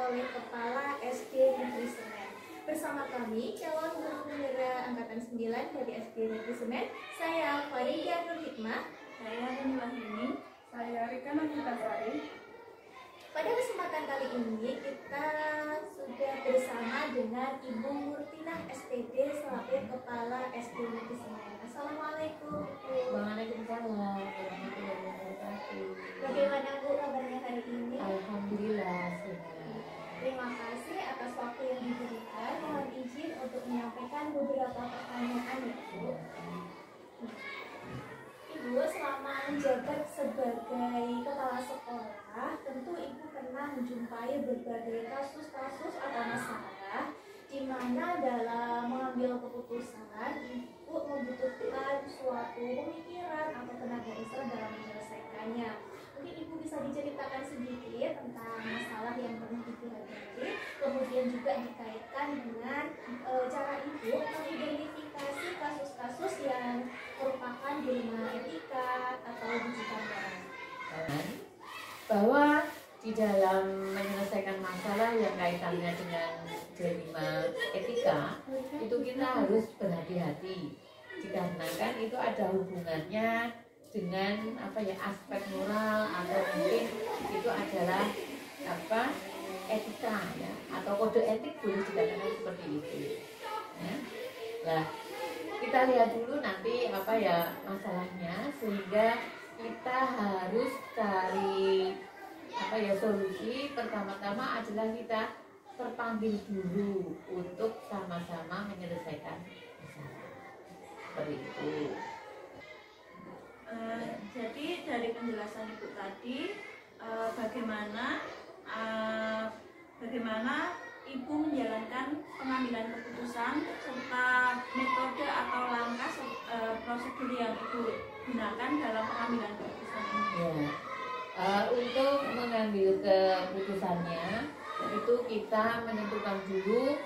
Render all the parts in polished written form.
oleh Kepala SD Negeri Senen. Bersama kami, calon guru bendera Angkatan 9 dari SD Negeri Senen, saya Faridia Nur Hikmah, saya Dini Wahyuni, saya Rika Nurkitasari. Pada kesempatan kali ini kita sudah bersama dengan Ibu Murtinah SPD selaku Kepala SD Negeri Senen. Assalamualaikum. Waalaikumsalam warahmatullahi wabarakatuh. Bagaimana Bu kabarnya hari ini? Alhamdulillah sehat. Terima kasih atas waktu yang diberikan. Mohon izin untuk menyampaikan beberapa pertanyaan ya Bu. Ibu selama menjabat sebagai kepala sekolah, tentu Ibu pernah menjumpai berbagai kasus-kasus atau masalah di mana dalam mengambil keputusan Ibu membutuhkan suatu pemikiran atau tenaga usaha dalam menyelesaikannya. Mungkin Ibu bisa diceritakan sedikit tentang masalah yang pernah Ibu hadapi, kemudian juga dikaitkan dengan cara Ibu mengidentifikasi kasus-kasus yang merupakan dilema etika atau rujukan moral. Bahwa di dalam menyelesaikan masalah yang kaitannya dengan dilema etika itu kita harus berhati-hati, dikarenakan itu ada hubungannya dengan aspek moral atau mungkin itu adalah etika ya, atau kode etik boleh dikatakan seperti itu ya. Nah, kita lihat dulu nanti masalahnya, sehingga kita harus cari solusi. Pertama-tama adalah kita terpanggil dulu untuk sama-sama menyelesaikan masalah seperti itu. Jadi dari penjelasan Ibu tadi, bagaimana Ibu menjalankan pengambilan keputusan serta metode atau langkah prosedur yang Ibu gunakan dalam pengambilan keputusan ini. Untuk mengambil keputusannya itu kita menentukan dulu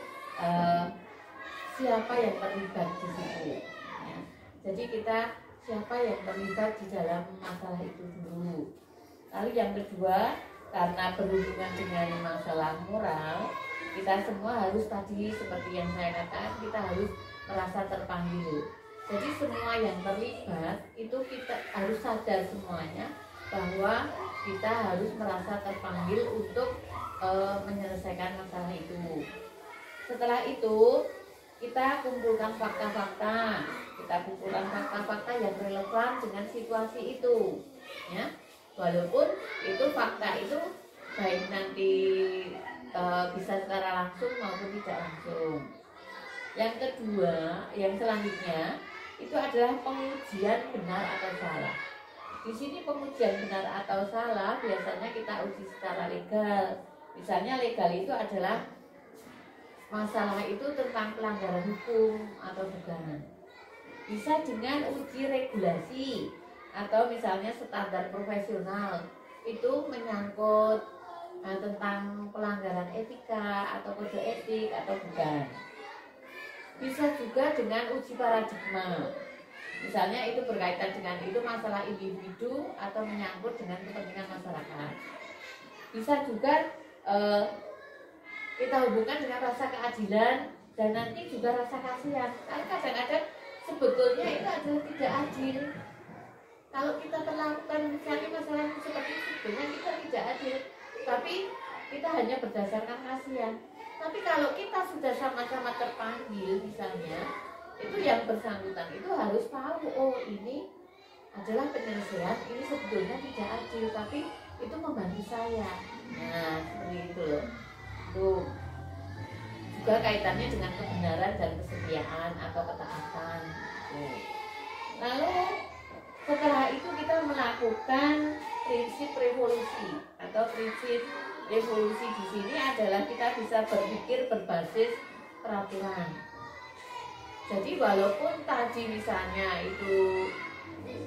siapa yang terlibat di situ ya. Jadi kita siapa yang terlibat di dalam masalah itu dulu. Lalu yang kedua, karena berhubungan dengan masalah moral, kita semua harus tadi seperti yang saya katakan, kita harus merasa terpanggil. Jadi semua yang terlibat itu kita harus sadar semuanya bahwa kita harus merasa terpanggil untuk menyelesaikan masalah itu. Setelah itu kita kumpulkan fakta-fakta, yang relevan dengan situasi itu ya. Walaupun itu fakta itu baik nanti bisa secara langsung maupun tidak langsung. Yang kedua, yang selanjutnya itu adalah pengujian benar atau salah. Di sini pengujian benar atau salah biasanya kita uji secara legal. Misalnya legal itu adalah masalah itu tentang pelanggaran hukum atau bukan. Bisa dengan uji regulasi atau misalnya standar profesional, itu menyangkut tentang pelanggaran etika atau kode etik atau bukan. Bisa juga dengan uji paradigma, misalnya itu berkaitan dengan itu masalah individu atau menyangkut dengan kepentingan masyarakat. Bisa juga kita hubungkan dengan rasa keadilan dan nanti juga rasa kasihan. Karena kadang-kadang sebetulnya itu adalah tidak adil. Kalau kita terlakukan misalnya masalah seperti itu, sebetulnya kita tidak adil, tapi kita hanya berdasarkan kasihan. Tapi kalau kita sudah sama-sama terpanggil misalnya, itu yang bersangkutan itu harus tahu, oh ini adalah penyelesaian, ini sebetulnya tidak adil, tapi itu membantu saya. Nah, seperti itu loh. Tuh juga kaitannya dengan kebenaran dan kesetiaan atau ketaatan. Lalu setelah itu kita melakukan prinsip revolusi atau prinsip revolusi di sini adalah kita bisa berpikir berbasis peraturan. Jadi walaupun tadi misalnya itu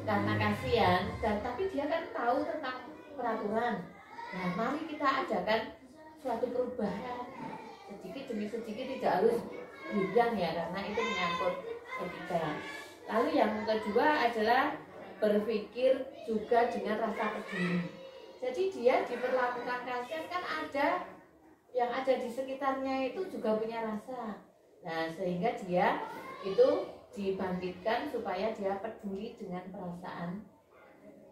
karena kasihan tapi dia kan tahu tentang peraturan. Nah, mari kita adakan suatu perubahan sedikit demi sedikit, tidak harus berlebihan ya, karena itu menyangkut etika. Lalu yang kedua adalah berpikir juga dengan rasa peduli. Jadi dia diperlakukan kasihan kan ada yang ada di sekitarnya itu juga punya rasa. Nah, sehingga dia itu dibangkitkan supaya dia peduli dengan perasaan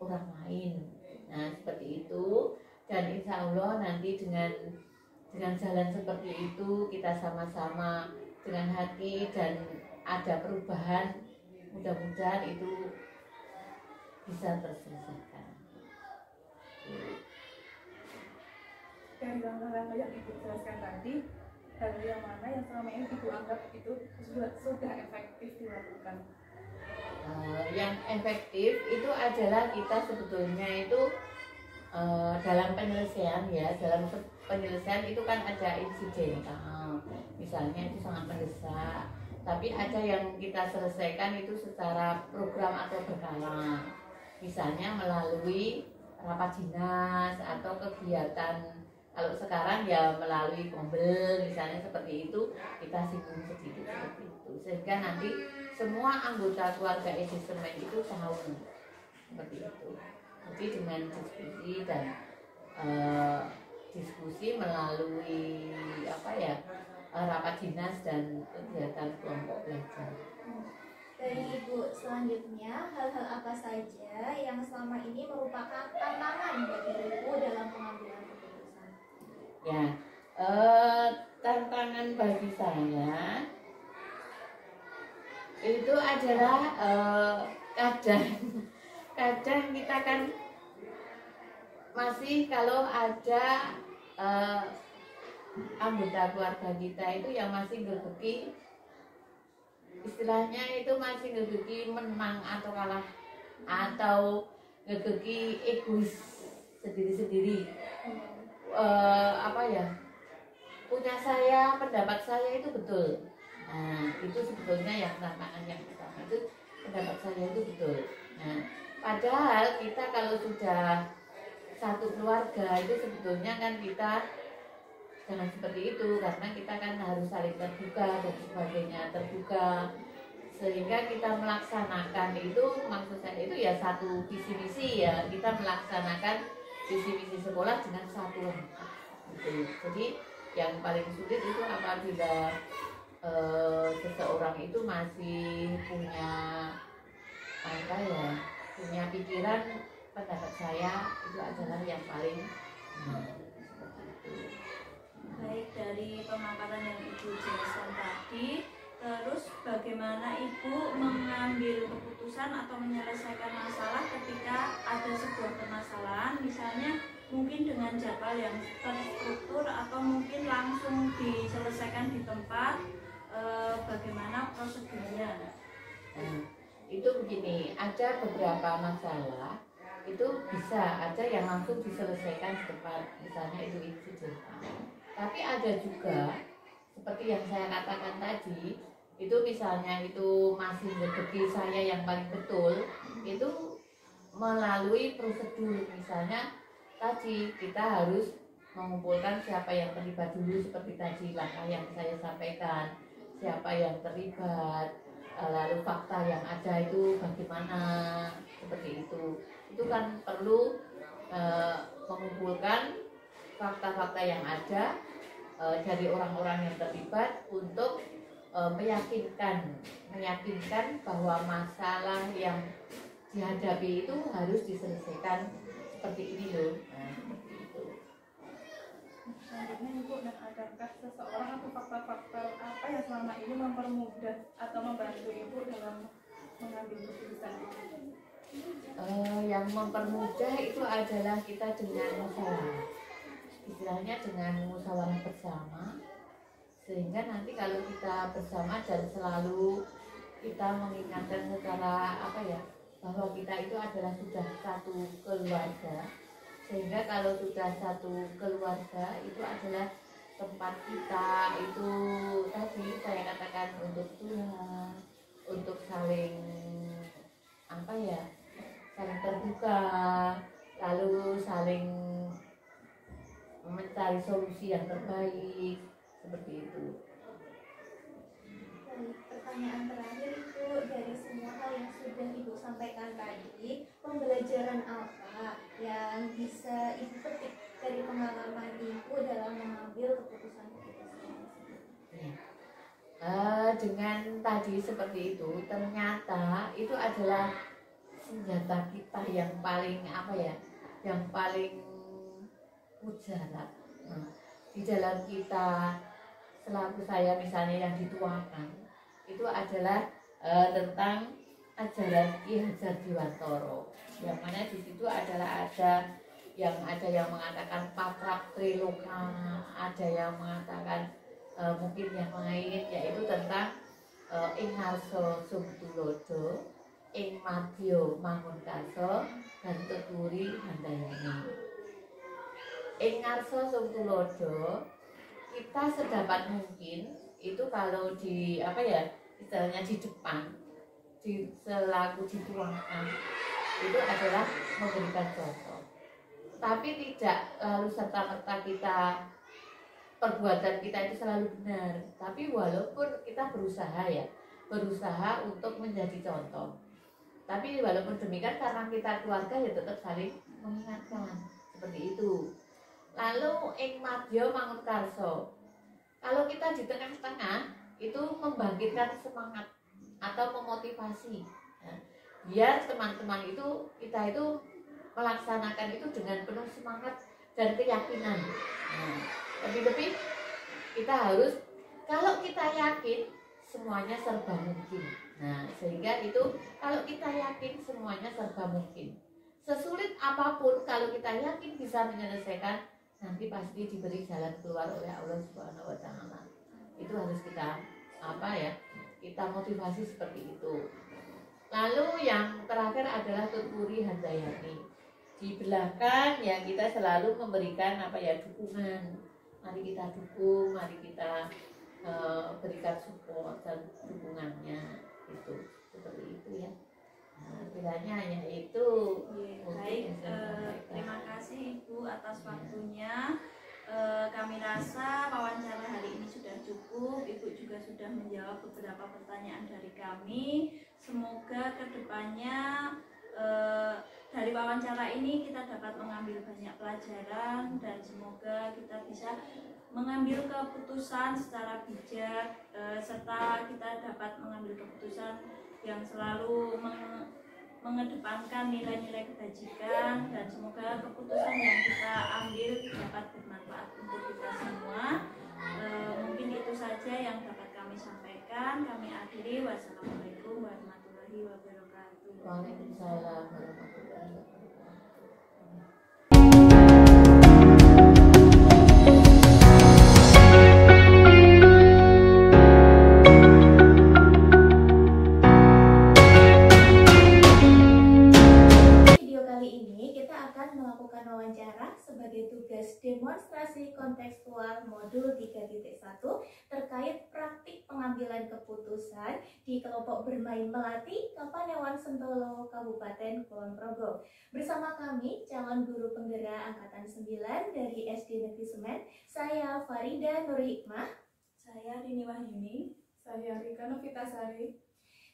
orang lain. Nah, seperti itu. Dan insya Allah nanti dengan jalan seperti itu kita sama-sama dengan hati dan ada perubahan, mudah-mudahan itu bisa terselesaikan. Dari langkah-langkah yang Ibu jelaskan tadi, hal yang mana yang selama ini Ibu anggap itu sudah efektif dilakukan? Yang efektif itu adalah kita sebetulnya itu dalam penyelesaian ya, dalam penyelesaian itu kan ada insidental, misalnya itu sangat mendesak, tapi ada yang kita selesaikan itu secara program atau berkala, misalnya melalui rapat dinas atau kegiatan. Kalau sekarang ya melalui mobil misalnya seperti itu, kita singgung sedikit seperti itu, sehingga nanti semua anggota keluarga Edi Semen itu tahu seperti itu. Jadi dengan diskusi dan diskusi melalui rapat dinas dan kegiatan kelompok belajar. Dari Ibu selanjutnya, hal-hal apa saja yang selama ini merupakan tantangan bagi Ibu dalam pengambilan keputusan? Ya, tantangan bagi saya itu adalah kadang kita kan masih kalau ada anggota keluarga kita itu yang masih gegeki, istilahnya itu masih gegeki menang atau kalah, atau gegeki egois sendiri-sendiri. Punya saya, pendapat saya itu betul. Nah, itu sebetulnya yang tantangan yang pertama, itu pendapat saya itu betul. Nah, padahal kita kalau sudah satu keluarga itu sebetulnya kan kita jangan seperti itu, karena kita kan harus saling terbuka dan sebagainya, terbuka, sehingga kita melaksanakan itu, maksud saya itu ya satu visi misi ya, kita melaksanakan visi misi sekolah dengan satu langkah gitu. Jadi yang paling sulit itu apabila seseorang itu masih punya punya pikiran, pendapat saya itu adalah yang paling seperti itu. Baik, dari pemaparan yang Ibu jelaskan tadi, terus bagaimana Ibu mengambil keputusan atau menyelesaikan masalah ketika ada sebuah permasalahan, misalnya mungkin dengan jadwal yang terstruktur atau mungkin langsung diselesaikan di tempat, bagaimana prosedurnya? Itu begini, ada beberapa masalah itu bisa ada yang langsung diselesaikan di tempat, misalnya itu insiden. Tapi ada juga seperti yang saya katakan tadi, itu misalnya itu masih rezeki saya yang paling betul, itu melalui prosedur. Misalnya tadi kita harus mengumpulkan siapa yang terlibat dulu, seperti tadi langkah yang saya sampaikan, siapa yang terlibat, lalu fakta yang ada itu bagaimana, seperti itu kan perlu mengumpulkan fakta-fakta yang ada dari orang-orang yang terlibat untuk meyakinkan bahwa masalah yang dihadapi itu harus diselesaikan seperti ini loh. Nah, seperti itu. Selanjutnya Ibu, dan adakah seseorang atau faktor-faktor apa yang selama ini mempermudah atau membantu Ibu dalam mengambil keputusan itu? Yang mempermudah itu adalah kita dengan musyawarah, istilahnya dengan musyawarah bersama, sehingga nanti kalau kita bersama dan selalu kita mengingatkan secara bahwa kita itu adalah sudah satu keluarga, sehingga kalau sudah satu keluarga itu adalah tempat kita itu tadi saya katakan untuk Tuhan, untuk saling saling terbuka, lalu saling mencari solusi yang terbaik, seperti itu. Baik, pertanyaan terakhir itu dari semua hal yang sudah Ibu sampaikan tadi, pembelajaran apa yang bisa Ibu petik dari pengalaman Ibu dalam mengambil keputusan dengan tadi seperti itu, ternyata itu adalah senjata kita yang paling apa ya, yang paling mujarab. Nah, di dalam kita selaku saya misalnya yang dituangkan itu adalah tentang ajaran Ki Hajar Dewantara, yang mana di situ adalah ada yang mengatakan Patrak Triloka, ada yang mengatakan mungkin yang lain, yaitu tentang ing ngarsa Sumtulodo, ing madya Mangunkarsa, dan tuturi handayani. Ing ngarsa Sumtulodo, kita sedapat mungkin itu kalau di apa ya istilahnya di depan, selaku dituangkan itu adalah memberikan contoh, tapi tidak lalu serta-merta kita perbuatan kita itu selalu benar, tapi walaupun kita berusaha untuk menjadi contoh, tapi walaupun demikian karena kita keluarga ya tetap saling mengingatkan seperti itu. Lalu ing madya Mangunkarsa, kalau kita di tengah-tengah itu membangkitkan semangat atau memotivasi, ya, biar teman-teman itu kita itu melaksanakan itu dengan penuh semangat dan keyakinan. Nah, lebih-lebih kita harus, kalau kita yakin semuanya serba mungkin. Nah, sehingga itu kalau kita yakin semuanya serba mungkin, sesulit apapun kalau kita yakin bisa menyelesaikan, nanti pasti diberi jalan keluar oleh Allah Subhanahu wa taala. Itu harus kita kita motivasi seperti itu. Lalu yang terakhir adalah tuturi handayani. Di belakang ya kita selalu memberikan dukungan. Mari kita dukung, mari kita berikan support dan dukungannya, itu seperti itu ya. Nah, kiranya hanya itu. Baik, terima kasih Ibu atas waktunya. Kami rasa wawancara hari ini sudah cukup. Ibu juga sudah menjawab beberapa pertanyaan dari kami. Semoga kedepannya dari wawancara ini kita dapat mengambil banyak pelajaran, dan semoga kita bisa mengambil keputusan secara bijak, serta kita dapat mengambil keputusan yang selalu mengedepankan nilai-nilai kebajikan, dan semoga keputusan yang kita ambil dapat bermanfaat untuk kita semua. Mungkin itu saja yang dapat kami sampaikan. Kami akhiri. Wassalamualaikum warahmatullahi wabarakatuh. Waalaikumsalam warahmatullahi wabarakatuh. Sebagai tugas demonstrasi kontekstual modul 3.1 terkait praktik pengambilan keputusan di kelompok bermain melati Kapanewon Sentolo Kabupaten Kulon Progo. Bersama kami calon guru penggerak angkatan 9 dari SD Negeri Semen, saya Farida Nur Hikmah, saya Rini Wahyuni, Saya Rika Novitasari.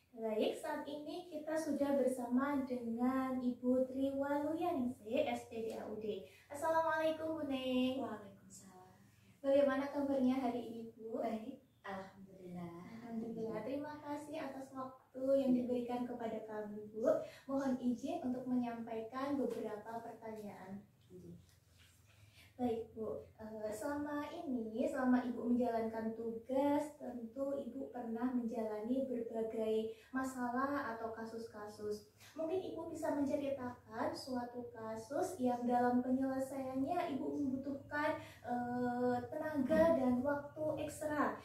Baik, saat ini kita sudah bersama dengan Ibu Triwaluyaningsih, SPDAUD. Assalamualaikum Bu Neng. Waalaikumsalam. Bagaimana kabarnya hari ini Bu? Baik, alhamdulillah. Alhamdulillah. Terima kasih atas waktu yang diberikan kepada kami Bu. Mohon izin untuk menyampaikan beberapa pertanyaan. Baik Bu, selama Ibu menjalankan tugas, tentu Ibu pernah menjalani berbagai masalah atau kasus-kasus. Mungkin Ibu bisa menceritakan suatu kasus yang dalam penyelesaiannya Ibu membutuhkan tenaga dan waktu ekstra,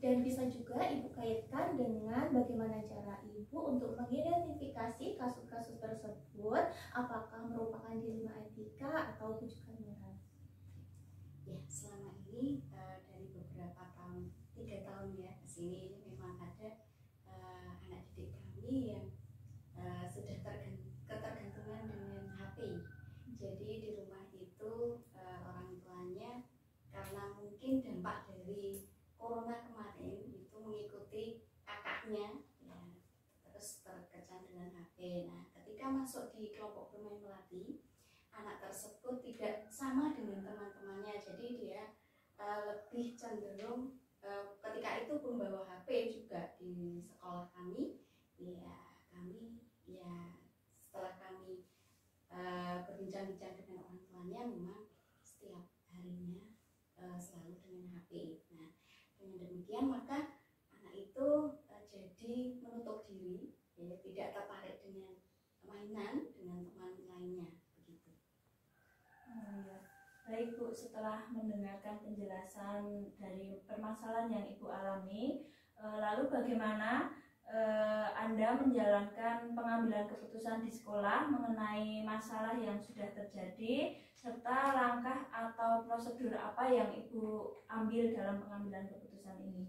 dan bisa juga Ibu kaitkan dengan bagaimana cara Ibu untuk mengidentifikasi kasus-kasus tersebut, apakah merupakan dilema etika atau tujuan moral. Ya, selama ini dari beberapa tahun, 3 tahun ya kesini, memang ada anak didik kami yang sudah ketergantungan dengan HP. Jadi di rumah itu orang tuanya karena mungkin dampak dari corona kemarin itu mengikuti kakaknya, ya, terus terkecanduan HP. Nah, ketika masuk di kelompok bermain melati, anak tersebut tidak sama dengan teman-temannya, jadi dia lebih cenderung ketika itu membawa HP juga di sekolah kami. Setelah kami berbincang-bincang dengan orang tuanya, memang setiap harinya selalu dengan HP. Nah, dengan demikian maka anak itu jadi menutup diri, tidak tertarik dengan mainan dengan teman lainnya, begitu. Baik Bu, setelah mendengarkan penjelasan dari permasalahan yang Ibu alami, lalu bagaimana Anda menjalankan pengambilan keputusan di sekolah mengenai masalah yang sudah terjadi, serta langkah atau prosedur apa yang Ibu ambil dalam pengambilan keputusan ini?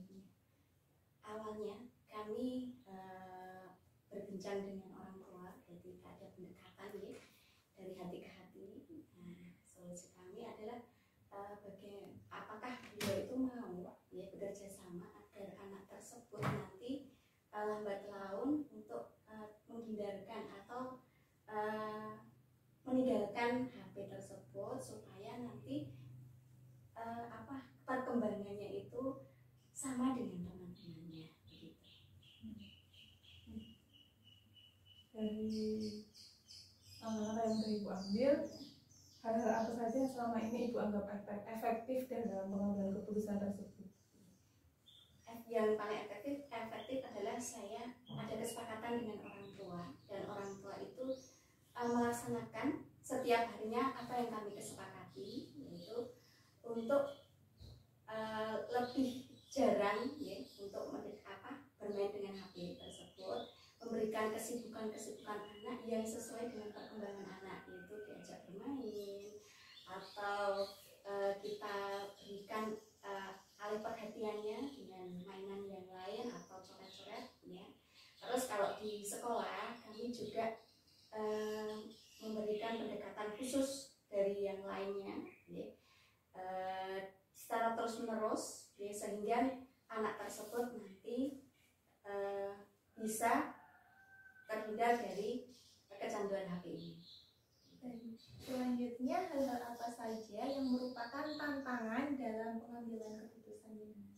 Awalnya kami berbincang dengan orang tua, jadi ada pendekatan ya, dari hati ke hati. Nah, solusi kami adalah apakah beliau itu mau ya bekerja sama agar anak tersebut nanti lambat laun untuk menghindarkan atau meninggalkan HP tersebut, supaya nanti perkembangannya itu sama dengan teman-temannya, begitu. Dari langkah yang Ibu ambil, hal-hal apa saja yang selama ini Ibu anggap efektif dalam pengambilan keputusan tersebut? Yang paling efektif adalah saya ada kesepakatan dengan orang tua, dan orang tua itu melaksanakan setiap harinya apa yang kami kesepakati, yaitu untuk lebih jarang ya untuk bermain dengan HP tersebut, memberikan kesibukan anak yang sesuai dengan perkembangan anak, yaitu diajak bermain atau kita berikan alih perhatiannya dengan mainan yang lain atau coret-coret ya. Terus kalau di sekolah kami juga memberikan pendekatan khusus dari yang lainnya ya, secara terus-menerus ya, sehingga anak tersebut nanti bisa terhindar dari kecanduan HP ini. Selanjutnya, hal-hal apa saja yang merupakan tantangan dalam pengambilan keputusan ini?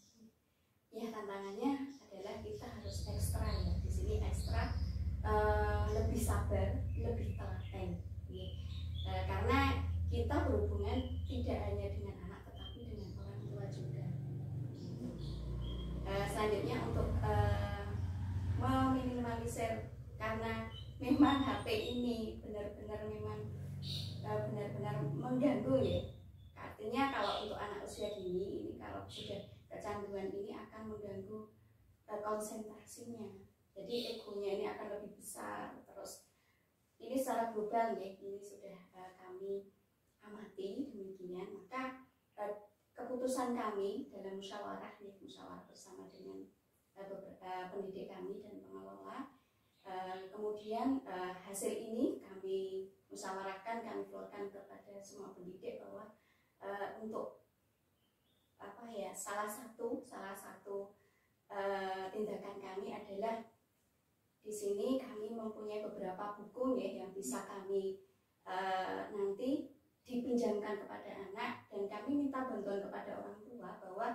Ya, tantangannya adalah kita harus ekstra ya. Di sini ekstra lebih sabar, lebih telaten. Ya. Karena kita berhubungan tidak hanya dengan anak, tetapi dengan orang tua juga. Selanjutnya untuk meminimalisir, karena memang HP ini benar-benar mengganggu ya. Artinya kalau untuk anak usia dini ini, kalau sudah kecanduan ini akan mengganggu konsentrasinya. Jadi egonya ini akan lebih besar. Terus ini secara global ya, ini sudah kami amati demikian. Maka keputusan kami dalam musyawarah bersama dengan pendidik kami dan pengelola, kemudian hasil ini kami musyawarahkan, kami keluarkan kepada semua pendidik bahwa untuk salah satu tindakan kami adalah di sini kami mempunyai beberapa buku ya yang bisa kami nanti dipinjamkan kepada anak, dan kami minta bantuan kepada orang tua bahwa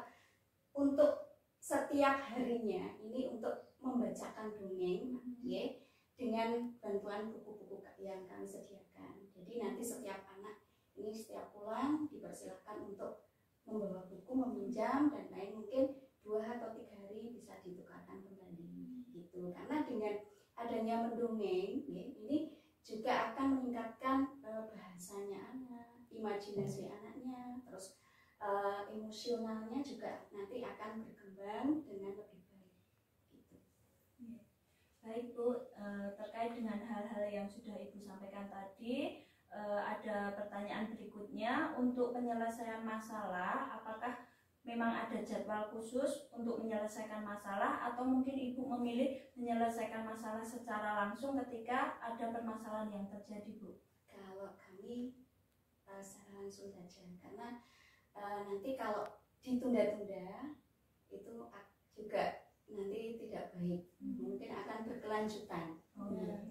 untuk setiap harinya ini untuk membacakan dongeng ya, dengan bantuan buku-buku yang kami sediakan. Jadi nanti setiap anak ini setiap pulang dipersilakan untuk membawa buku, meminjam dan lain, mungkin 2 atau 3 hari bisa ditukarkan kembali gitu. Karena dengan adanya mendongeng ya, ini juga akan meningkatkan bahasanya anak, imajinasi anaknya, terus emosionalnya juga nanti akan berkembang dengan lebih baik gitu. Baik Bu, terkait dengan hal-hal yang sudah Ibu sampaikan tadi, ada pertanyaan berikutnya. Untuk penyelesaian masalah, apakah memang ada jadwal khusus untuk menyelesaikan masalah, atau mungkin Ibu memilih menyelesaikan masalah secara langsung ketika ada permasalahan yang terjadi, Bu? Kalau kami secara langsung saja, karena nanti kalau ditunda-tunda itu juga nanti tidak baik, mungkin akan berkelanjutan.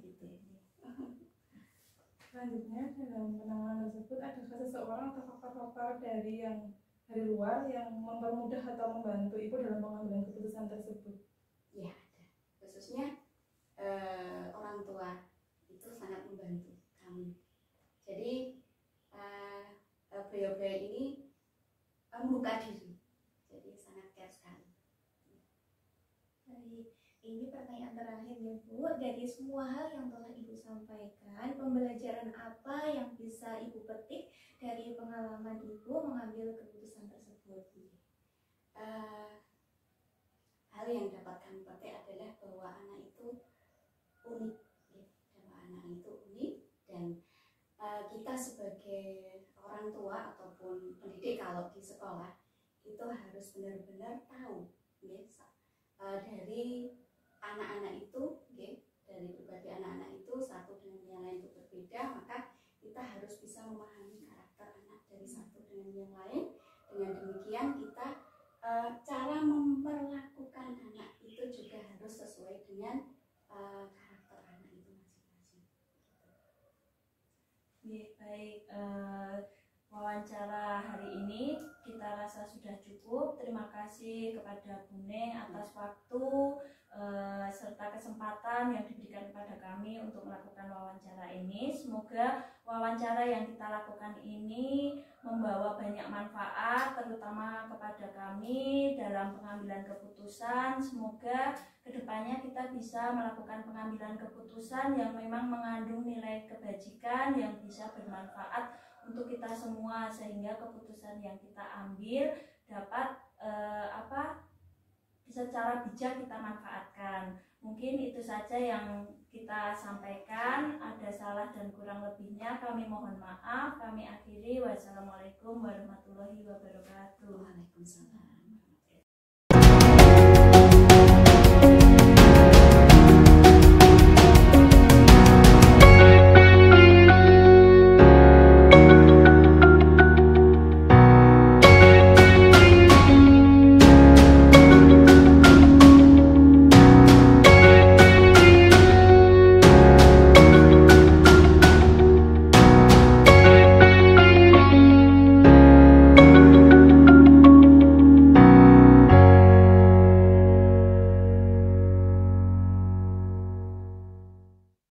Gitu. Selanjutnya dalam penanganan tersebut, adakah seseorang atau faktor-faktor dari yang dari luar yang mempermudah atau membantu ibu dalam pengambilan keputusan tersebut? Ya ada, khususnya orang tua itu sangat membantu kami. Jadi beliau-beliau ini membuka diri, jadi sangat care sekali. Baik, ini pertanyaan terakhir ya Bu. Dari semua hal yang telah Ibu sampaikan, pembelajaran apa yang bisa Ibu petik dari pengalaman Ibu mengambil keputusan tersebut? Hal yang dapat kami petik adalah bahwa anak itu unik, ya, bahwa anak itu unik, dan kita sebagai orang tua ataupun pendidik kalau di sekolah itu harus benar-benar tahu, ya, dari anak-anak itu, ya, dari pribadi anak-anak itu satu dengan yang lain itu berbeda, maka kita harus bisa memahami karakter anak dari satu dengan yang lain. Dengan demikian kita cara memperlakukan anak itu juga harus sesuai dengan karakter anak itu masing-masing. Baik, wawancara hari ini kita rasa sudah cukup. Terima kasih kepada Bu Neng atas waktu serta kesempatan yang diberikan kepada kami untuk melakukan wawancara ini. Semoga wawancara yang kita lakukan ini membawa banyak manfaat, terutama kepada kami dalam pengambilan keputusan. Semoga kedepannya kita bisa melakukan pengambilan keputusan yang memang mengandung nilai kebajikan yang bisa bermanfaat untuk kita semua, sehingga keputusan yang kita ambil dapat bisa secara bijak kita manfaatkan. Mungkin itu saja yang kita sampaikan. Ada salah dan kurang lebihnya kami mohon maaf. Kami akhiri. Wassalamualaikum warahmatullahi wabarakatuh. Waalaikumsalam.